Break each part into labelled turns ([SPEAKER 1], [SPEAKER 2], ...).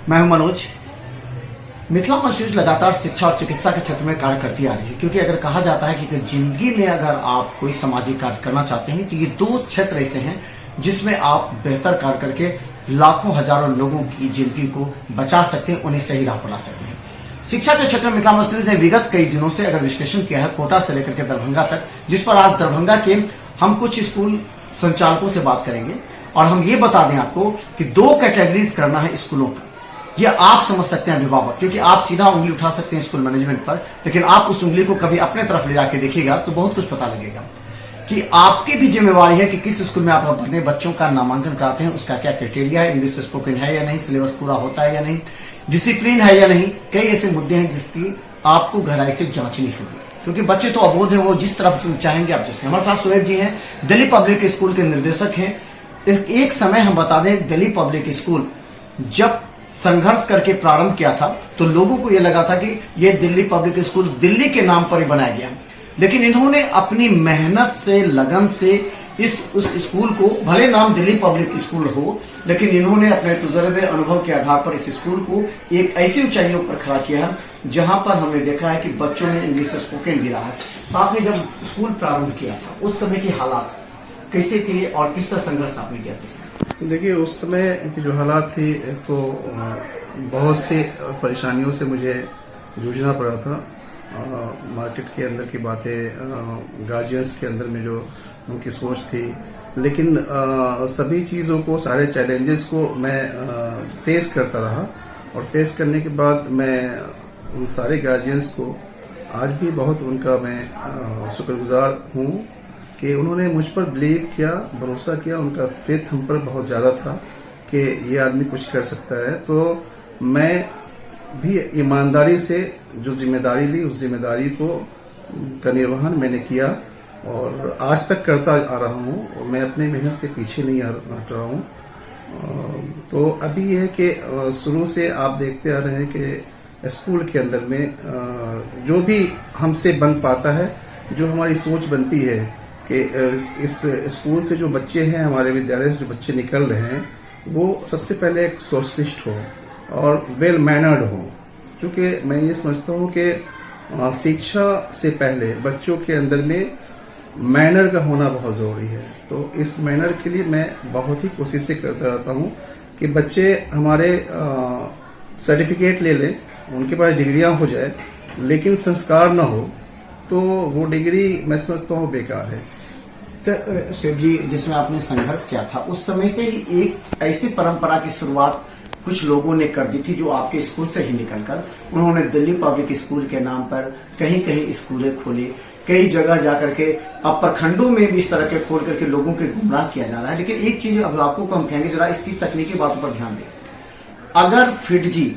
[SPEAKER 1] मैं हूं मनोज। मिथिला मंच न्यूज लगातार शिक्षा और चिकित्सा के क्षेत्र में कार्य करती आ रही है, क्योंकि अगर कहा जाता है कि जिंदगी में अगर आप कोई सामाजिक कार्य करना चाहते हैं तो ये दो क्षेत्र ऐसे हैं जिसमें आप बेहतर कार्य करके लाखों हजारों लोगों की जिंदगी को बचा सकते हैं, उन्हें सही राह पर ला सकते हैं। शिक्षा के क्षेत्र में मिथिला मंच न्यूज ने विगत कई दिनों से अगर विश्लेषण किया है कोटा से लेकर के दरभंगा तक, जिस पर आज दरभंगा के हम कुछ स्कूल संचालकों से बात करेंगे और हम ये बता दें आपको कि दो कैटेगरीज करना है स्कूलों का। ये आप समझ सकते हैं अभिभावक, क्योंकि आप सीधा उंगली उठा सकते हैं स्कूल मैनेजमेंट पर, लेकिन आप उस उंगली को कभी अपने तरफ ले जाके देखिएगा तो बहुत कुछ पता लगेगा कि आपकी भी जिम्मेवारी है कि किस स्कूल में आप अपने बच्चों का नामांकन कराते हैं, उसका क्या क्राइटेरिया है, इंग्लिश स्पोकन है या नहीं, सिलेबस पूरा होता है या नहीं, डिसिप्लिन है या नहीं। कई ऐसे मुद्दे हैं जिसकी आपको गहराई से जांचनी होगी, क्योंकि बच्चे तो अबोध है, वो जिस तरफ चाहेंगे आप जैसे। हमारे साथ सुहेब जी हैं, दिल्ली पब्लिक स्कूल के निर्देशक हैं। एक समय हम बता दें, दिल्ली पब्लिक स्कूल जब संघर्ष करके प्रारंभ किया था तो लोगों को यह लगा था कि यह दिल्ली पब्लिक स्कूल दिल्ली के नाम पर ही बनाया गया, लेकिन इन्होंने अपनी मेहनत से, लगन से उस स्कूल को, भले नाम दिल्ली पब्लिक स्कूल हो, लेकिन इन्होंने अपने तजुर्बे, अनुभव के आधार पर इस स्कूल को एक ऐसी ऊंचाइयों पर खड़ा किया है जहां पर हमने देखा है कि बच्चों में इंग्लिश स्पोकन भी रहा है। तो आपने जब स्कूल प्रारंभ किया था उस समय के हालात कैसे थे और किस तरह संघर्ष आपने किया था?
[SPEAKER 2] देखिए, उस समय की जो हालात थी तो बहुत सी परेशानियों से मुझे जूझना पड़ा था। मार्केट के अंदर की बातें, गार्जियंस के अंदर में जो उनकी सोच थी, लेकिन सभी चीज़ों को, सारे चैलेंजेस को मैं फेस करता रहा और फेस करने के बाद मैं उन सारे गार्जियंस को आज भी बहुत उनका मैं शुक्रगुजार हूँ कि उन्होंने मुझ पर बिलीव किया, भरोसा किया। उनका फेथ हम पर बहुत ज़्यादा था कि ये आदमी कुछ कर सकता है। तो मैं भी ईमानदारी से जो जिम्मेदारी ली, उस जिम्मेदारी को का निर्वहन मैंने किया और आज तक करता आ रहा हूँ और मैं अपने मेहनत से पीछे नहीं हट रहा हूँ। तो अभी ये है कि शुरू से आप देखते आ रहे हैं कि स्कूल के अंदर में जो भी हमसे बन पाता है, जो हमारी सोच बनती है कि इस स्कूल से जो बच्चे हैं, हमारे विद्यालय से जो बच्चे निकल रहे हैं, वो सबसे पहले एक सोशलिस्ट हो और वेल मैनर्ड हो। क्योंकि मैं ये समझता हूँ कि शिक्षा से पहले बच्चों के अंदर में मैनर का होना बहुत ज़रूरी है। तो इस मैनर के लिए मैं बहुत ही कोशिशें करता रहता हूँ कि बच्चे हमारे सर्टिफिकेट ले लें, उनके पास डिग्रियाँ हो जाए, लेकिन संस्कार ना हो तो वो डिग्री मैं समझता हूँ बेकार है।
[SPEAKER 1] तो सुहेब जी, जिसमें आपने संघर्ष किया था उस समय से ही एक ऐसी परंपरा की शुरुआत कुछ लोगों ने कर दी थी जो आपके स्कूल से ही निकलकर उन्होंने दिल्ली पब्लिक स्कूल के नाम पर कहीं कहीं स्कूलें खोली, कई जगह जाकर के अब प्रखंडों में भी इस तरह के खोल करके लोगों के गुमराह किया जा रहा है। लेकिन एक चीज अब आपको कम कहेंगे, जरा इसकी तकनीकी बातों पर ध्यान दें। अगर फिटजी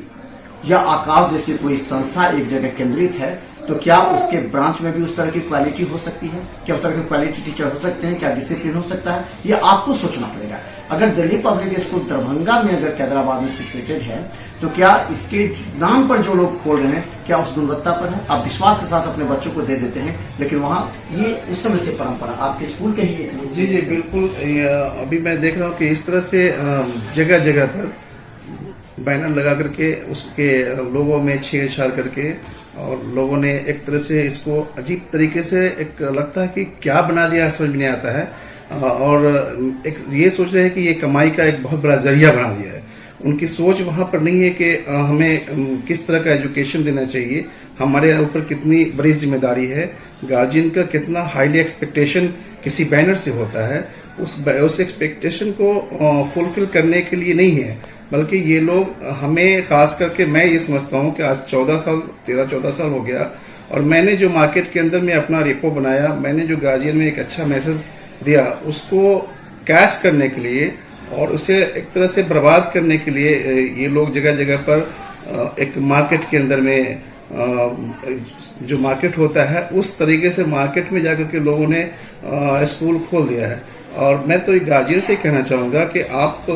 [SPEAKER 1] या आकाश जैसी कोई संस्था एक जगह केंद्रित है तो क्या उसके ब्रांच में भी उस तरह की क्वालिटी हो सकती है? क्या उस तरह के क्वालिटी टीचर हो सकते हैं? क्या डिसिप्लिन हो सकता है? ये आपको सोचना पड़ेगा। अगर दिल्ली पब्लिक स्कूल दरभंगा में अगर कैदराबाद में सिचुएटेड है तो क्या इसके नाम पर जो लोग खोल रहे हैं क्या उस गुणवत्ता पर है? आप विश्वास के साथ अपने बच्चों को दे देते हैं, लेकिन वहाँ ये उस समय से परंपरा आपके स्कूल के ही।
[SPEAKER 2] जी जी बिल्कुल। अभी मैं देख रहा हूँ कि इस तरह से जगह जगह पर बैनर लगा करके उसके लोगों में छेड़छाड़ करके और लोगों ने एक तरह से इसको अजीब तरीके से, एक लगता है कि क्या बना दिया, समझ में नहीं आता है। और एक ये सोच रहे हैं कि ये कमाई का एक बहुत बड़ा जरिया बना दिया है। उनकी सोच वहाँ पर नहीं है कि हमें किस तरह का एजुकेशन देना चाहिए, हमारे ऊपर कितनी बड़ी जिम्मेदारी है, गार्जियन का कितना हाईली एक्सपेक्टेशन किसी बैनर से होता है। उस एक्सपेक्टेशन को फुलफिल करने के लिए नहीं है, बल्कि ये लोग हमें, खास करके मैं ये समझता हूँ कि आज 13-14 साल हो गया और मैंने जो मार्केट के अंदर में अपना रेपो बनाया, मैंने जो गार्जियन में एक अच्छा मैसेज दिया, उसको कैश करने के लिए और उसे एक तरह से बर्बाद करने के लिए ये लोग जगह जगह पर एक मार्केट के अंदर में जो मार्केट होता है उस तरीके से मार्केट में जाकर के लोगों ने स्कूल खोल दिया है। और मैं तो एक गार्जियन से कहना चाहूँगा कि आप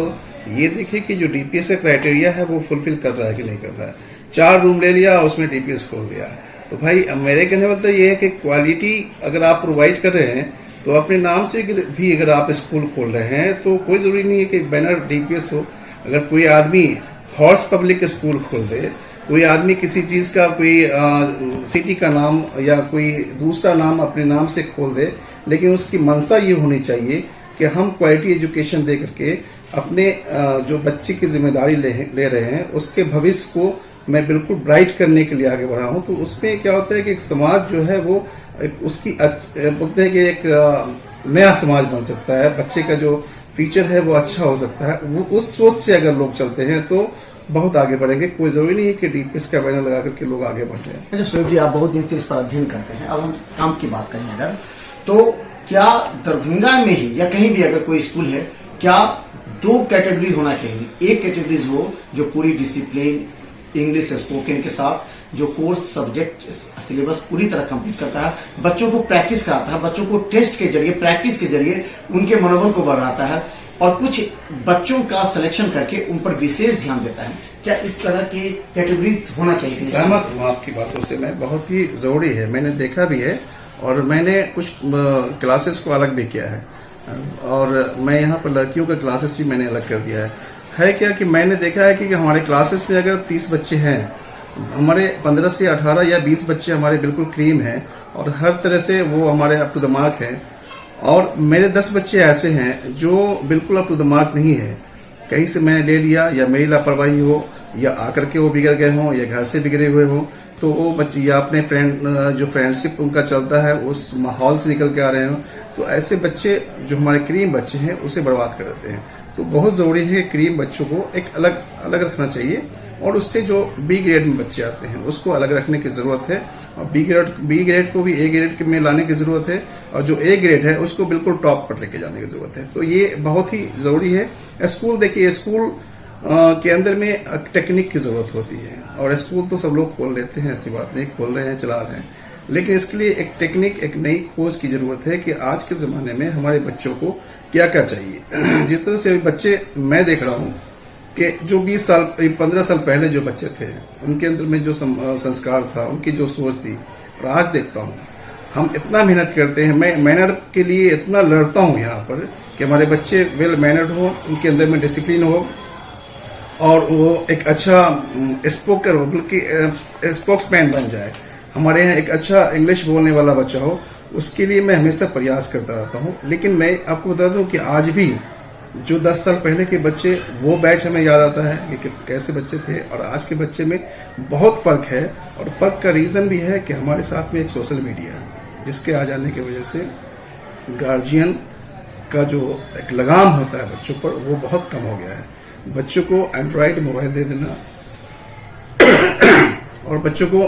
[SPEAKER 2] ये देखिए कि जो डीपीएस का क्राइटेरिया है वो फुलफिल कर रहा है कि नहीं कर रहा है। 4 रूम ले लिया, उसमें डीपीएस खोल दिया। तो भाई मेरे कहने वाला तो ये है कि क्वालिटी अगर आप प्रोवाइड कर रहे हैं तो अपने नाम से भी अगर आप स्कूल खोल रहे हैं तो कोई जरूरी नहीं है कि बैनर डीपीएस हो। अगर कोई आदमी हॉर्स पब्लिक स्कूल खोल दे, कोई आदमी किसी चीज का कोई सिटी का नाम या कोई दूसरा नाम अपने नाम से खोल दे, लेकिन उसकी मंशा ये होनी चाहिए कि हम क्वालिटी एजुकेशन दे करके अपने जो बच्चे की जिम्मेदारी ले रहे हैं उसके भविष्य को मैं बिल्कुल ब्राइट करने के लिए आगे बढ़ा हूं। तो उसमें क्या होता है कि एक समाज जो है वो उसकी बोलते हैं कि एक नया समाज बन सकता है, बच्चे का जो फ्यूचर है वो अच्छा हो सकता है। वो उस सोच से अगर लोग चलते हैं तो बहुत आगे बढ़ेंगे। कोई जरूरी नहीं है कि डीपीएस का बैनर लगा करके लोग आगे बढ़ जाए।
[SPEAKER 1] अच्छा सुहेब जी, आप बहुत दिन से इस पर अध्ययन करते हैं, अब हम काम की बात करें अगर, तो क्या दरभंगा में ही या कहीं भी अगर कोई स्कूल है, क्या 2 कैटेगरी होना चाहिए? एक कैटेगरीज वो जो पूरी डिसिप्लिन इंग्लिश स्पोकन के साथ जो कोर्स सब्जेक्ट सिलेबस पूरी तरह कंप्लीट करता है, बच्चों को प्रैक्टिस कराता है, बच्चों को टेस्ट के जरिए प्रैक्टिस के जरिए उनके मनोबल को बढ़ाता है, और कुछ बच्चों का सिलेक्शन करके उन पर विशेष ध्यान देता है। क्या इस तरह की कैटेगरीज होना चाहिए?
[SPEAKER 2] सहमत हूँ आपकी बातों से, मैं बहुत ही जरूरी है, मैंने देखा भी है और मैंने कुछ क्लासेस को अलग भी किया है, और मैं यहाँ पर लड़कियों का क्लासेस भी मैंने अलग कर दिया है क्या कि मैंने देखा है कि हमारे क्लासेस में अगर 30 बच्चे हैं, हमारे 15 से 18 या 20 बच्चे हमारे बिल्कुल क्लीन हैं और हर तरह से वो हमारे अप टू द मार्क हैं, और मेरे 10 बच्चे ऐसे हैं जो बिल्कुल अप टू द मार्क नहीं है, कहीं से मैंने ले लिया या मेरी लापरवाही हो या आकर के वो बिगड़ गए हों या घर से बिगड़े हुए हों, तो वो बच्चे या अपने जो फ्रेंडशिप उनका चलता है उस माहौल से निकल के आ रहे हों, तो ऐसे बच्चे जो हमारे क्रीम बच्चे हैं उसे बर्बाद कर देते हैं। तो बहुत जरूरी है क्रीम बच्चों को एक अलग अलग रखना चाहिए, और उससे जो बी ग्रेड में बच्चे आते हैं उसको अलग रखने की जरूरत है, और बी ग्रेड को भी ए ग्रेड में लाने की जरूरत है, और जो ए ग्रेड है उसको बिल्कुल टॉप पर लेके जाने की जरूरत है। तो ये बहुत ही जरूरी है। स्कूल देखिए, स्कूल के अंदर में टेक्निक की जरूरत होती है, और स्कूल तो सब लोग खोल लेते हैं, ऐसी बात नहीं, खोल रहे हैं, चला रहे हैं, लेकिन इसके लिए एक टेक्निक, एक नई खोज की जरूरत है कि आज के जमाने में हमारे बच्चों को क्या क्या चाहिए। जिस तरह से बच्चे मैं देख रहा हूँ कि जो 20 साल 15 साल पहले जो बच्चे थे उनके अंदर में जो संस्कार था, उनकी जो सोच थी, और आज देखता हूँ हम इतना मेहनत करते हैं, मैं मैनर के लिए इतना लड़ता हूँ यहाँ पर कि हमारे बच्चे वेल मैनर्ड हो, उनके अंदर में डिसिप्लिन हो, और वो एक अच्छा स्पोकर हो, बल्कि स्पोक्समैन बन जाए, हमारे यहाँ एक अच्छा इंग्लिश बोलने वाला बच्चा हो, उसके लिए मैं हमेशा प्रयास करता रहता हूँ। लेकिन मैं आपको बता दूं कि आज भी जो 10 साल पहले के बच्चे, वो बैच हमें याद आता है कि कैसे बच्चे थे, और आज के बच्चे में बहुत फर्क है। और फर्क का रीजन भी है कि हमारे साथ में एक सोशल मीडिया है, जिसके आ जाने की वजह से गार्जियन का जो एक लगाम होता है बच्चों पर, वो बहुत कम हो गया है। बच्चों को एंड्रॉयड मोबाइल दे देना और बच्चों को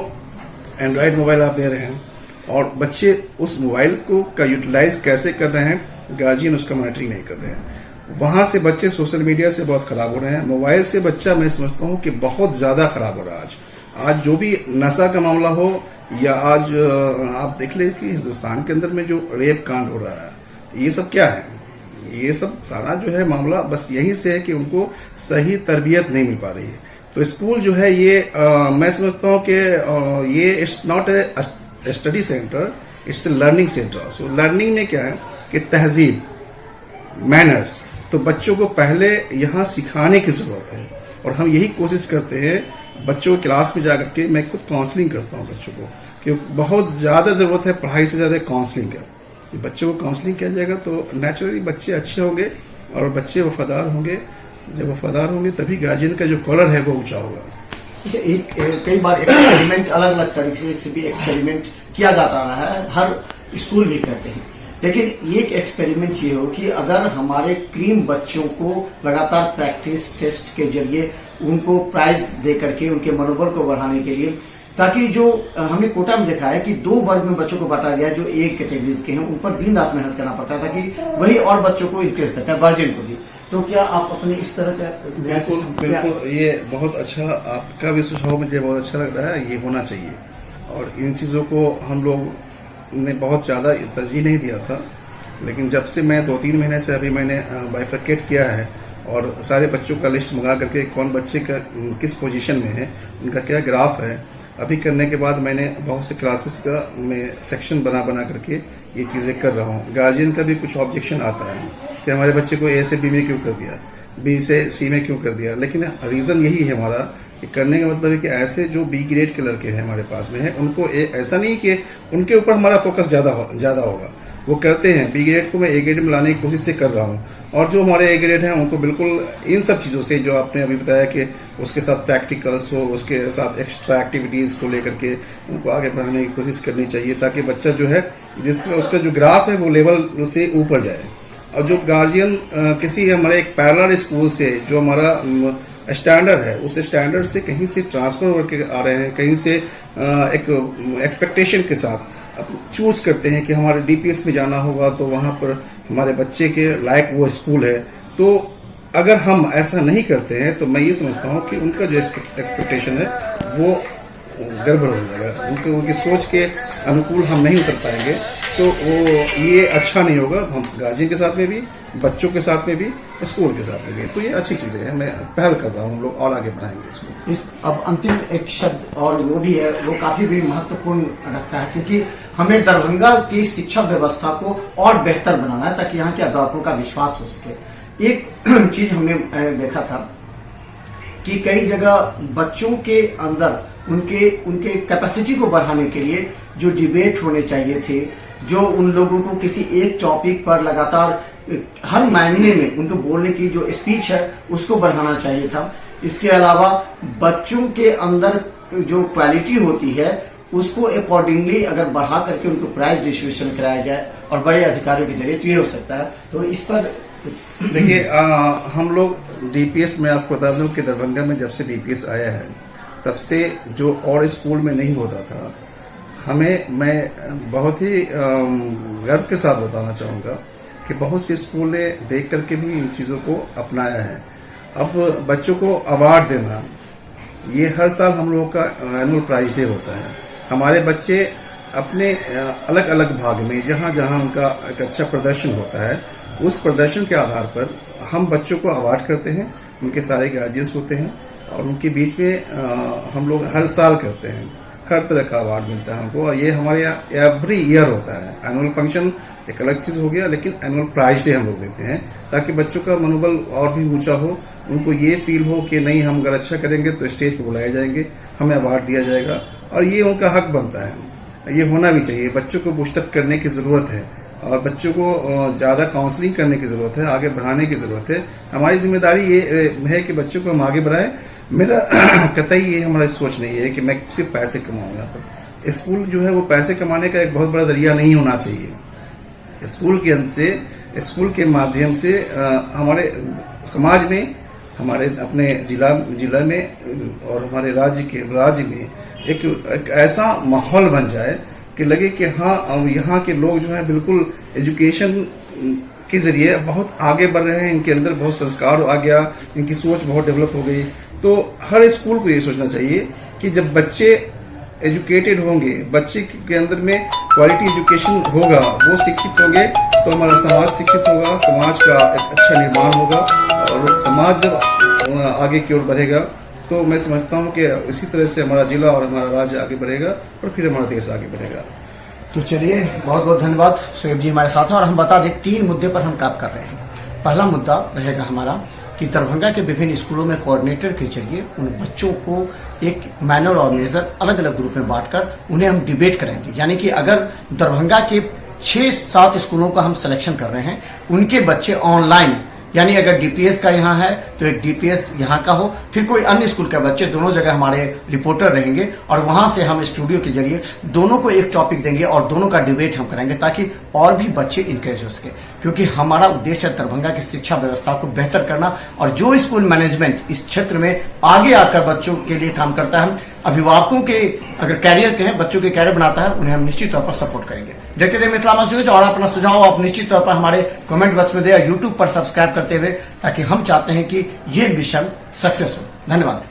[SPEAKER 2] एंड्रॉयड मोबाइल आप दे रहे हैं, और बच्चे उस मोबाइल को का यूटिलाइज कैसे कर रहे हैं, गार्जियन उसका मॉनिटरिंग नहीं कर रहे हैं। वहां से बच्चे सोशल मीडिया से बहुत खराब हो रहे हैं। मोबाइल से बच्चा, मैं समझता हूं कि बहुत ज्यादा खराब हो रहा है। आज जो भी नशा का मामला हो, या आज आप देख ले कि हिंदुस्तान के अंदर में जो रेप कांड हो रहा है, ये सब क्या है? ये सब सारा जो है मामला बस यहीं से है कि उनको सही तरबियत नहीं मिल पा रही है। तो स्कूल जो है ये मैं समझता हूँ कि ये it's not a study centre, it's a learning centre. So learning में क्या है कि तहजीब, मैनर्स, तो बच्चों को पहले यहाँ सिखाने की जरूरत है, और हम यही कोशिश करते हैं बच्चों की क्लास में जाकर के। मैं खुद काउंसलिंग करता हूँ बच्चों को, कि बहुत ज्यादा जरूरत है पढ़ाई से ज्यादा काउंसलिंग का। बच्चों को काउंसलिंग किया जाएगा तो नेचुरली बच्चे अच्छे होंगे और बच्चे वफादार होंगे। जब वफादार होंगे तभी गार्जियन का जो कॉलर है वो ऊंचा होगा।
[SPEAKER 1] एक कई बार एक्सपेरिमेंट अलग अलग तरीके से भी एक्सपेरिमेंट किया जाता रहा है, हर स्कूल भी करते हैं, लेकिन एक एक्सपेरिमेंट ये हो कि अगर हमारे क्रीम बच्चों को लगातार प्रैक्टिस टेस्ट के जरिए उनको प्राइज दे करके उनके मनोबल को बढ़ाने के लिए, ताकि जो हमने कोटा में देखा है कि 2 वर्ग में बच्चों को बांटा गया, जो एक कैटेगरीज के हैं उन पर दिन रात मेहनत करना पड़ता है, ताकि वही और बच्चों को इंक्रेज करता है, गार्जियन को भी। तो क्या आप अपने इस तरह का?
[SPEAKER 2] बिल्कुल, ये बहुत अच्छा आपका भी सुझाव मुझे बहुत अच्छा लग रहा है। ये होना चाहिए, और इन चीज़ों को हम लोग ने बहुत ज़्यादा तरजीह नहीं दिया था, लेकिन जब से मैं 2-3 महीने से अभी मैंने बाइफरकेट किया है और सारे बच्चों का लिस्ट मंगा करके कौन बच्चे का किस पोजीशन में है, उनका क्या ग्राफ है, अभी करने के बाद मैंने बहुत से क्लासेस का मैं सेक्शन बना करके ये चीज़ें कर रहा हूँ। गार्जियन का भी कुछ ऑब्जेक्शन आता है कि हमारे बच्चे को ए से बी में क्यों कर दिया, बी से सी में क्यों कर दिया, लेकिन रीज़न यही है हमारा कि करने का मतलब है कि ऐसे जो बी ग्रेड के लड़के हैं हमारे पास में है, उनको ऐसा नहीं कि उनके ऊपर हमारा फोकस ज़्यादा होगा, वो करते हैं। बी ग्रेड को मैं ए ग्रेड में लाने की कोशिश से कर रहा हूँ, और जो हमारे ए ग्रेड हैं उनको बिल्कुल इन सब चीज़ों से, जो आपने अभी बताया कि उसके साथ प्रैक्टिकल्स हो, उसके साथ एक्स्ट्रा एक्टिविटीज़ को लेकर के उनको आगे बढ़ाने की कोशिश करनी चाहिए, ताकि बच्चा जो है जिसमें उसका जो ग्राफ है वो लेवल से ऊपर जाए। और जो गार्जियन किसी हमारे एक पैरेलल स्कूल से जो हमारा स्टैंडर्ड है, उस स्टैंडर्ड से कहीं से ट्रांसफर होकर आ रहे हैं, कहीं से एक एक्सपेक्टेशन के साथ चूज करते हैं कि हमारे डीपीएस में जाना होगा तो वहां पर हमारे बच्चे के लायक वो स्कूल है, तो अगर हम ऐसा नहीं करते हैं तो मैं ये समझता हूँ कि उनका जो एक्सपेक्टेशन है वो गड़बड़ हो जाएगा, उनकी सोच के अनुकूल हम नहीं उतर पाएंगे, तो वो ये अच्छा नहीं होगा हम गार्जियन के साथ में भी, बच्चों के साथ में भी, स्कूल के साथ में भी। तो ये अच्छी चीज़ है, मैं पहल कर रहा हूँ, हम लोग और आगे बढ़ाएंगे इसको।
[SPEAKER 1] अब अंतिम एक शब्द और वो भी है, वो काफी भी महत्वपूर्ण रखता है, क्योंकि हमें दरभंगा की शिक्षा व्यवस्था को और बेहतर बनाना है ताकि यहाँ के अध्यापकों का विश्वास हो सके। एक चीज हमने देखा था कि कई जगह बच्चों के अंदर उनके कैपेसिटी को बढ़ाने के लिए जो डिबेट होने चाहिए थे, जो उन लोगों को किसी एक टॉपिक पर लगातार हर महीने में उनको बोलने की जो स्पीच है उसको बढ़ाना चाहिए था। इसके अलावा बच्चों के अंदर जो क्वालिटी होती है उसको अकॉर्डिंगली अगर बढ़ा करके उनको प्राइज डिस्ट्रीब्यूशन कराया जाए और बड़े अधिकारियों के जरिए तो ये हो सकता है। तो इस पर
[SPEAKER 2] देखिए, हम लोग डीपीएस में आपको बता दूं कि दरभंगा में जब से डीपीएस आया है तब से जो और स्कूल में नहीं होता था, मैं बहुत ही गर्व के साथ बताना चाहूँगा कि बहुत से स्कूल ने देख करके भी इन चीज़ों को अपनाया है। अब बच्चों को अवार्ड देना, ये हर साल हम लोगों का एनुअल प्राइज डे होता है। हमारे बच्चे अपने अलग अलग भाग में जहाँ जहाँ उनका एक अच्छा प्रदर्शन होता है, उस प्रदर्शन के आधार पर हम बच्चों को अवार्ड करते हैं, उनके सारे गार्जियंस होते हैं और उनके बीच में हम लोग हर साल करते हैं, हर तरह का अवार्ड मिलता है हमको। और ये हमारे यहाँ एवरी ईयर होता है। एनुअल फंक्शन एक अलग चीज़ हो गया, लेकिन एनुअल प्राइज डे हम लोग देते हैं ताकि बच्चों का मनोबल और भी ऊंचा हो, उनको ये फील हो कि नहीं, हम अगर अच्छा करेंगे तो स्टेज पर बुलाए जाएंगे, हमें अवार्ड दिया जाएगा, और ये उनका हक बनता है, ये होना भी चाहिए। बच्चों को बूस्टअप करने की ज़रूरत है और बच्चों को ज़्यादा काउंसलिंग करने की ज़रूरत है, आगे बढ़ाने की ज़रूरत है। हमारी जिम्मेदारी ये है कि बच्चों को हम आगे बढ़ाएं। मेरा कतई ये हमारी सोच नहीं है कि मैं सिर्फ पैसे कमाऊँ। यहाँ पर स्कूल जो है वो पैसे कमाने का एक बहुत बड़ा जरिया नहीं होना चाहिए। स्कूल के अंत से, स्कूल के माध्यम से हमारे समाज में, हमारे अपने जिला में और हमारे राज्य में एक ऐसा माहौल बन जाए कि लगे कि हाँ, यहाँ के लोग जो है बिल्कुल एजुकेशन के जरिए बहुत आगे बढ़ रहे हैं, इनके अंदर बहुत संस्कार आ गया, इनकी सोच बहुत डेवलप हो गई। तो हर स्कूल को ये सोचना चाहिए कि जब बच्चे एजुकेटेड होंगे, बच्चे के अंदर में क्वालिटी एजुकेशन होगा, वो शिक्षित होंगे तो हमारा समाज शिक्षित होगा, समाज का एक अच्छा निर्माण होगा, और समाज जब आगे की ओर बढ़ेगा तो मैं समझता हूँ कि इसी तरह से हमारा जिला और हमारा राज्य आगे बढ़ेगा और फिर हमारा देश आगे बढ़ेगा।
[SPEAKER 1] तो चलिए, बहुत बहुत धन्यवाद शोएब जी हमारे साथ हैं। और हम बता दें 3 मुद्दे पर हम काम कर रहे हैं। पहला मुद्दा रहेगा हमारा कि दरभंगा के विभिन्न स्कूलों में कोऑर्डिनेटर के जरिए उन बच्चों को एक मैनर और मेजर अलग अलग ग्रुप में बांटकर उन्हें हम डिबेट कराएंगे। यानी कि अगर दरभंगा के 6-7 स्कूलों का हम सिलेक्शन कर रहे हैं, उनके बच्चे ऑनलाइन, यानी अगर डीपीएस का यहाँ है तो एक डीपीएस यहाँ का हो, फिर कोई अन्य स्कूल का बच्चे, दोनों जगह हमारे रिपोर्टर रहेंगे और वहां से हम स्टूडियो के जरिए दोनों को एक टॉपिक देंगे और दोनों का डिबेट हम कराएंगे ताकि और भी बच्चे इंकरेज हो सके। क्योंकि हमारा उद्देश्य है दरभंगा की शिक्षा व्यवस्था को बेहतर करना, और जो स्कूल मैनेजमेंट इस क्षेत्र में आगे आकर बच्चों के लिए काम करता है, अभिभावकों के अगर कैरियर के हैं, बच्चों के कैरियर बनाता है, उन्हें हम निश्चित तौर पर सपोर्ट करेंगे। देखते रहिए मिथिला मस्ट न्यूज, और अपना सुझाव आप निश्चित तौर पर हमारे कमेंट बॉक्स में दें, यूट्यूब पर सब्सक्राइब करते हुए, ताकि हम चाहते हैं कि ये मिशन सक्सेस हो। धन्यवाद।